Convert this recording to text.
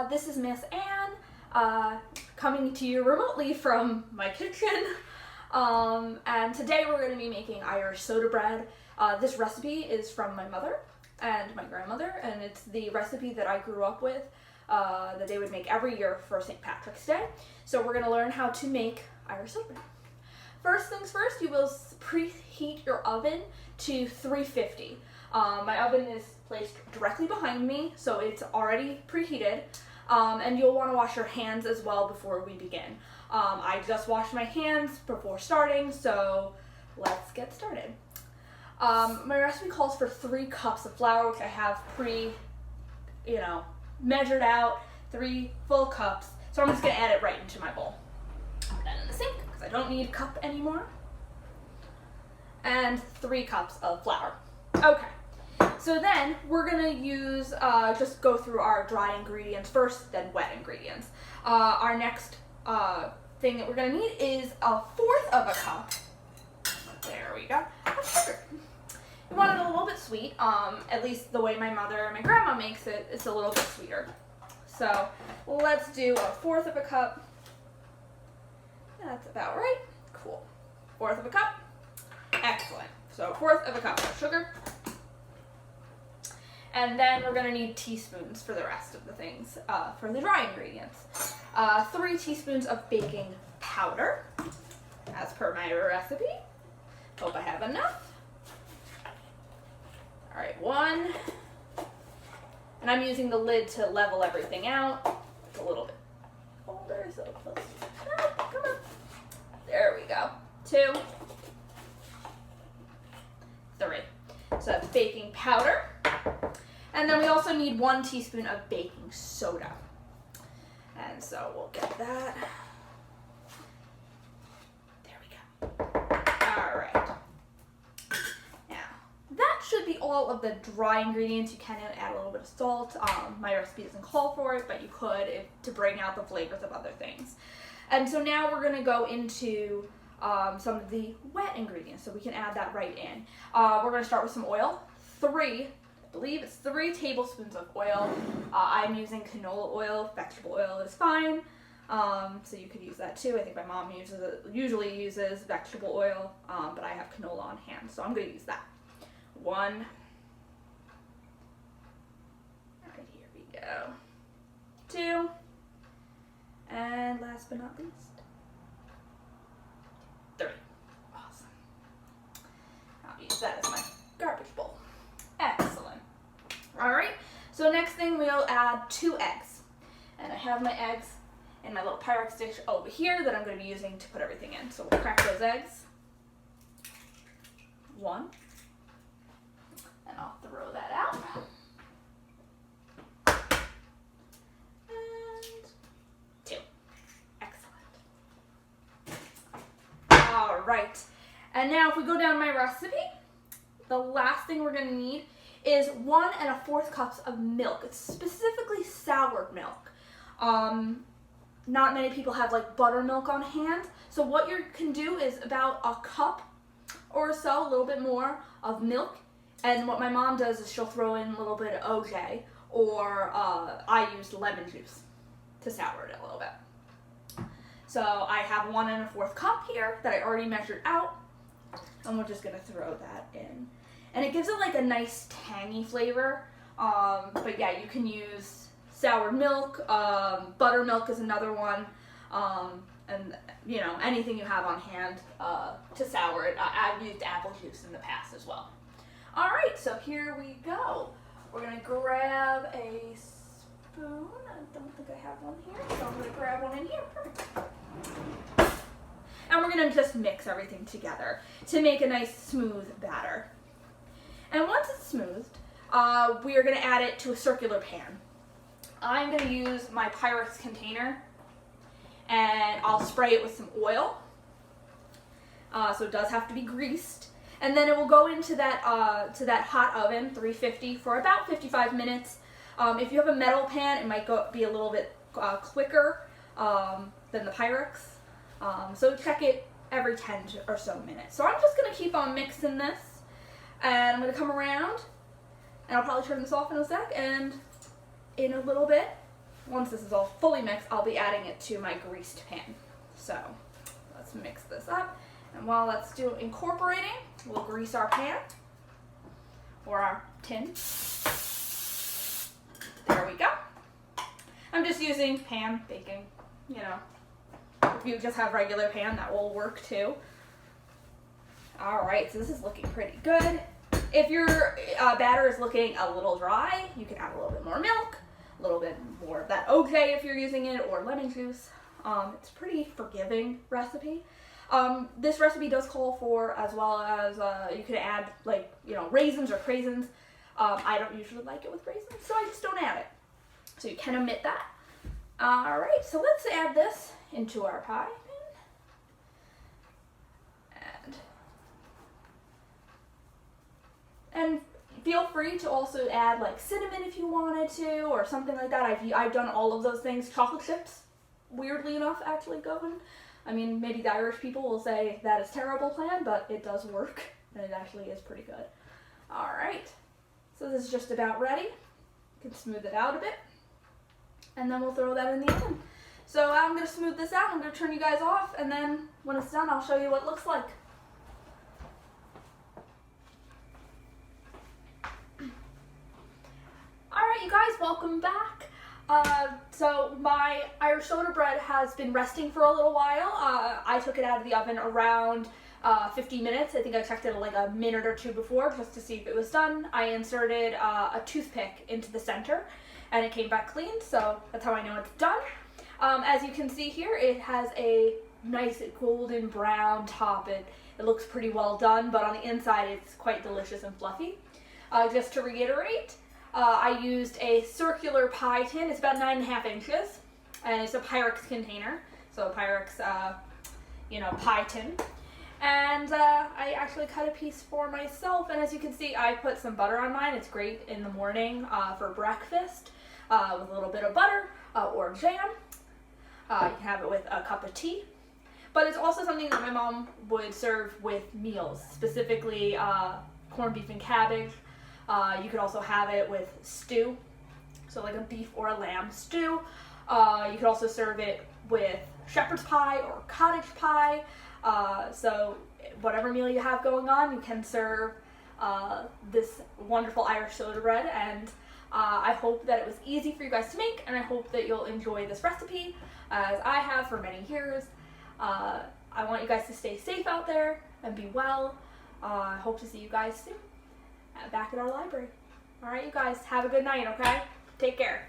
This is Miss Anne, coming to you remotely from my kitchen. And today we're going to be making Irish soda bread. This recipe is from my mother and my grandmother, and it's the recipe that I grew up with that they would make every year for St. Patrick's Day. So we're going to learn how to make Irish soda bread. First things first, you will preheat your oven to 350. My oven is placed directly behind me, so it's already preheated. And you'll want to wash your hands as well before we begin. I just washed my hands before starting, so let's get started. My recipe calls for 3 cups of flour, which I have measured out, 3 full cups. So I'm just going to add it right into my bowl. Put that in the sink because I don't need a cup anymore. And 3 cups of flour. Okay. So then we're going to use, just go through our dry ingredients first, then wet ingredients. Our next thing that we're going to need is 1/4 of a cup. There we go. Of sugar. We want it a little bit sweet, at least the way my mother and my grandma makes it, it's a little bit sweeter. So let's do 1/4 of a cup. That's about right. Cool. 1/4 of a cup. Excellent. So 1/4 of a cup of sugar. And then we're going to need teaspoons for the rest of the things, for the dry ingredients. 3 teaspoons of baking powder, as per my recipe. Hope I have enough. All right, 1. And I'm using the lid to level everything out. It's a little bit older, so close. Oh, come on. There we go. 2. 3. So that's baking powder. And then we also need 1 teaspoon of baking soda. And so we'll get that. There we go. All right. Now, that should be all of the dry ingredients. You can add a little bit of salt. My recipe doesn't call for it, but you could to bring out the flavors of other things. And so now we're going to go into some of the wet ingredients, so we can add that right in. We're going to start with some oil. I believe it's 3 tablespoons of oil. I'm using canola oil. Vegetable oil is fine. So you could use that too. I think my mom usually uses vegetable oil, but I have canola on hand, so I'm going to use that. 1. All right, here we go. 2. And last but not least, 3. Awesome. I'll use that as my garbage bowl. Excellent. All right, so next thing we'll add 2 eggs. And I have my eggs in my little Pyrex dish over here that I'm going to be using to put everything in. So we'll crack those eggs. 1. And I'll throw that out. And 2. Excellent. All right, and now if we go down my recipe, the last thing we're going to need is 1 1/4 cups of milk. It's specifically soured milk. Not many people have like buttermilk on hand. So what you can do is about 1 cup or so, a little bit more of milk. And what my mom does is she'll throw in a little bit of OJ, or I used lemon juice to sour it a little bit. So I have 1 1/4 cup here that I already measured out. And we're just going to throw that in. And it gives it like a nice tangy flavor. But yeah, you can use sour milk, buttermilk is another one, and anything you have on hand to sour it. I've used apple juice in the past as well. All right, so here we go. We're going to grab a spoon. I don't think I have one here, so I'm going to grab one in here. Perfect. And we're going to just mix everything together to make a nice smooth batter. And once it's smoothed, we are going to add it to a circular pan. I'm going to use my Pyrex container, and I'll spray it with some oil. So it does have to be greased. And then it will go into that hot oven, 350, for about 55 minutes. If you have a metal pan, it might be a little bit quicker than the Pyrex. So check it every 10 or so minutes. So I'm just going to keep on mixing this. And I'm going to come around, and I'll probably turn this off in a sec, and in a little bit, once this is all fully mixed, I'll be adding it to my greased pan. So let's mix this up. And while that's still incorporating, we'll grease our pan or our tin. There we go. I'm just using pan baking, you know. If you just have regular pan, that will work too. All right, so this is looking pretty good. If your batter is looking a little dry, you can add a little bit more milk, a little bit more of that OJ if you're using it, or lemon juice. It's a pretty forgiving recipe. This recipe does call for, as well as you could add, like, you know, raisins or craisins. I don't usually like it with raisins, so I just don't add it. So you can omit that. All right, so let's add this into our pie pan. And feel free to also add like cinnamon if you wanted to, or something like that. I've done all of those things. Chocolate chips, weirdly enough, actually go in. I mean, maybe the Irish people will say that is a terrible plan, but it does work, and it actually is pretty good. All right, so this is just about ready. You can smooth it out a bit, and then we'll throw that in the oven. So I'm gonna smooth this out. I'm gonna turn you guys off, and then when it's done, I'll show you what it looks like. All right, you guys, welcome back. So my Irish soda bread has been resting for a little while. I took it out of the oven around 50 minutes. I think I checked it like a minute or two before just to see if it was done. I inserted a toothpick into the center and it came back clean, so that's how I know it's done. As you can see here, it has a nice golden brown top. It looks pretty well done, but on the inside it's quite delicious and fluffy. Just to reiterate, I used a circular pie tin. It's about 9.5 inches, and it's a Pyrex container, so a Pyrex, pie tin. And I actually cut a piece for myself, and as you can see, I put some butter on mine. It's great in the morning for breakfast with a little bit of butter or jam. You can have it with a cup of tea. But it's also something that my mom would serve with meals, specifically corned beef and cabbage. You could also have it with stew, so like a beef or a lamb stew. You could also serve it with shepherd's pie or cottage pie. So whatever meal you have going on, you can serve this wonderful Irish soda bread. And I hope that it was easy for you guys to make, and I hope that you'll enjoy this recipe as I have for many years. I want you guys to stay safe out there and be well. I hope to see you guys soon back at our library. All right, you guys, have a good night, okay? Take care.